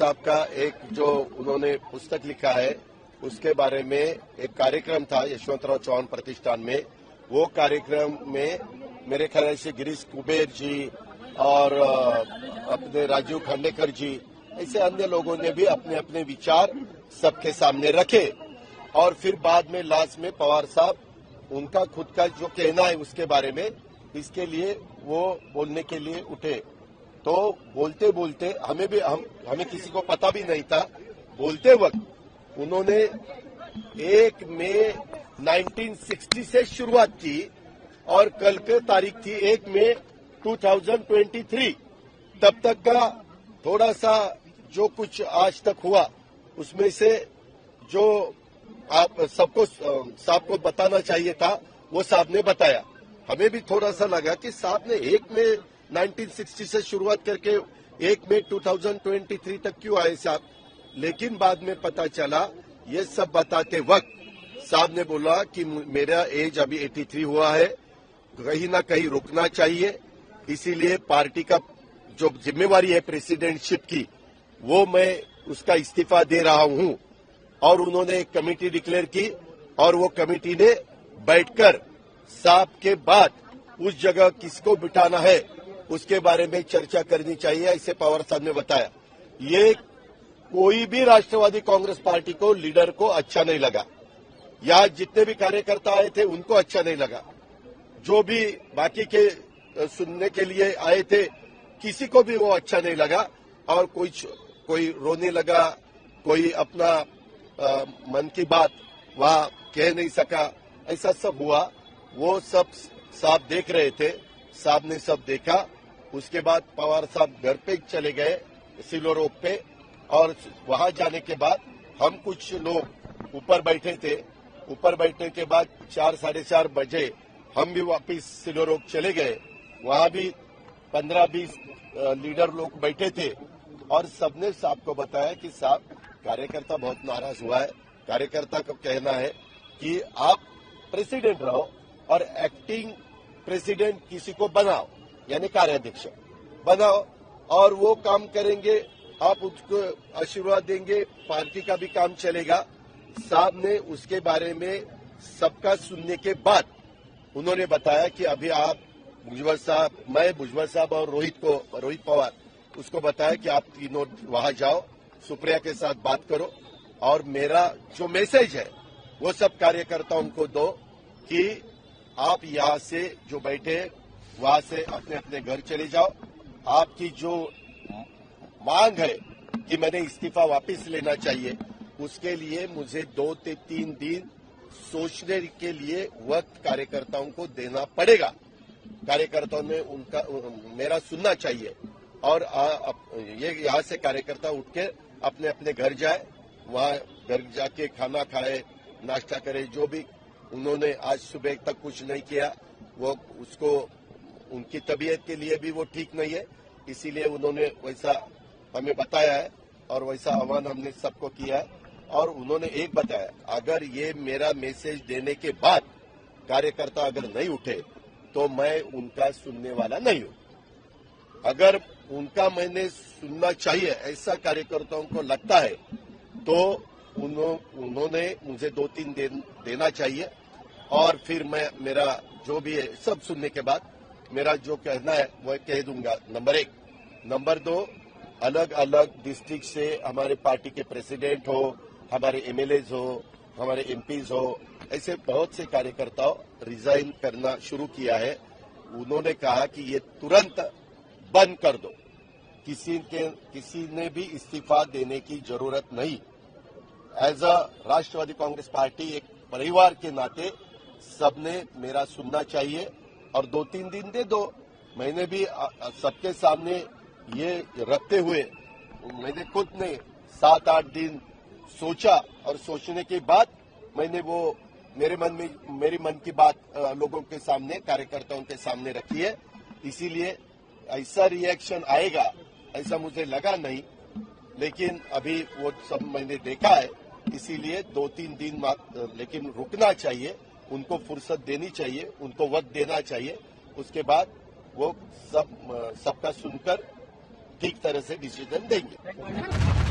साहब का एक जो उन्होंने पुस्तक लिखा है उसके बारे में एक कार्यक्रम था यशवंतराव चौहान प्रतिष्ठान में। वो कार्यक्रम में मेरे ख्याल से गिरीश कुबेर जी और अपने राजीव खांडेकर जी ऐसे अन्य लोगों ने भी अपने अपने विचार सबके सामने रखे और फिर बाद में लास्ट में पवार साहब उनका खुद का जो कहना है उसके बारे में इसके लिए वो बोलने के लिए उठे। तो बोलते बोलते हमें किसी को पता भी नहीं था। बोलते वक्त उन्होंने 1 मई 1960 से शुरुआत की और कल की तारीख थी 1 मई 2023। तब तक का थोड़ा सा जो कुछ आज तक हुआ उसमें से जो आप सबको साहब को बताना चाहिए था वो साहब ने बताया। हमें भी थोड़ा सा लगा कि साहब ने 1 मई 1960 से शुरुआत करके 1 मई 2023 तक क्यों आए साहब। लेकिन बाद में पता चला ये सब बताते वक्त साहब ने बोला कि मेरा एज अभी 83 हुआ है, कहीं ना कहीं रुकना चाहिए, इसीलिए पार्टी का जो जिम्मेवारी है प्रेसिडेंटशिप की वो मैं उसका इस्तीफा दे रहा हूं। और उन्होंने एक कमेटी डिक्लेयर की और वो कमेटी ने बैठकर साहब के बाद उस जगह किसको बिठाना है उसके बारे में चर्चा करनी चाहिए, ऐसे पवार साहब ने बताया। ये कोई भी राष्ट्रवादी कांग्रेस पार्टी को लीडर को अच्छा नहीं लगा। यहाँ जितने भी कार्यकर्ता आए थे उनको अच्छा नहीं लगा, जो भी बाकी के सुनने के लिए आए थे किसी को भी वो अच्छा नहीं लगा। और कोई रोने लगा, कोई अपना मन की बात वहां कह नहीं सका, ऐसा सब हुआ। वो सब साहब देख रहे थे, साहब ने सब देखा। उसके बाद पवार साहब घर पे चले गए सिलो रोड पे और वहां जाने के बाद हम कुछ लोग ऊपर बैठे थे। ऊपर बैठने के बाद 4 साढ़े 4 बजे हम भी वापिस सिलो रोड चले गए। वहां भी 15-20 लीडर लोग बैठे थे और सबने साहब को बताया कि साहब कार्यकर्ता बहुत नाराज हुआ है, कार्यकर्ता को कहना है कि आप प्रेसिडेंट रहो और एक्टिंग प्रेसिडेंट किसी को बनाओ, यानी कार्याध्यक्ष बनाओ और वो काम करेंगे, आप उसको आशीर्वाद देंगे, पार्टी का भी काम चलेगा। साहब ने उसके बारे में सबका सुनने के बाद उन्होंने बताया कि अभी आप भुजबल साहब, मैं भुजबल साहब और रोहित पवार उसको बताया कि आप तीनों वहां जाओ, सुप्रिया के साथ बात करो और मेरा जो मैसेज है वो सब कार्यकर्ताओं को दो कि आप यहां से जो बैठे वहां से अपने अपने घर चले जाओ। आपकी जो मांग है कि मैंने इस्तीफा वापस लेना चाहिए उसके लिए मुझे 2 से 3 दिन सोचने के लिए वक्त कार्यकर्ताओं को देना पड़ेगा। कार्यकर्ताओं ने मेरा सुनना चाहिए और ये यहाँ से कार्यकर्ता उठ के अपने अपने घर जाए, वहाँ घर जाके खाना खाए, नाश्ता करे। जो भी उन्होंने आज सुबह तक कुछ नहीं किया वो उसको उनकी तबीयत के लिए भी वो ठीक नहीं है, इसीलिए उन्होंने वैसा हमें बताया है और वैसा आह्वान हमने सबको किया है। और उन्होंने एक बताया, अगर ये मेरा मैसेज देने के बाद कार्यकर्ता अगर नहीं उठे तो मैं उनका सुनने वाला नहीं हूं। अगर उनका मैंने सुनना चाहिए ऐसा कार्यकर्ताओं को लगता है तो उन्होंने मुझे 2-3 दिन देना चाहिए और फिर मैं मेरा जो भी है सब सुनने के बाद मेरा जो कहना है वो कह दूंगा। नंबर 1। नंबर 2, अलग अलग डिस्ट्रिक्ट से हमारे पार्टी के प्रेसिडेंट हो, हमारे एमएलएज हो, हमारे एमपीज हो, ऐसे बहुत से कार्यकर्ताओं रिजाइन करना शुरू किया है। उन्होंने कहा कि ये तुरंत बंद कर दो, किसी ने भी इस्तीफा देने की जरूरत नहीं। एज अ राष्ट्रवादी कांग्रेस पार्टी एक परिवार के नाते सबने मेरा सुनना चाहिए और 2-3 दिन दे दो। मैंने भी सबके सामने ये रखते हुए मैंने खुद ने 7-8 दिन सोचा और सोचने के बाद मैंने वो मेरी मन की बात लोगों के सामने, कार्यकर्ताओं के सामने रखी है। इसीलिए ऐसा रिएक्शन आएगा ऐसा मुझे लगा नहीं, लेकिन अभी वो सब मैंने देखा है, इसीलिए 2-3 दिन लेकिन रुकना चाहिए, उनको फुर्सत देनी चाहिए, उनको वक्त देना चाहिए। उसके बाद वो सबका सुनकर ठीक तरह से डिसीजन देंगे।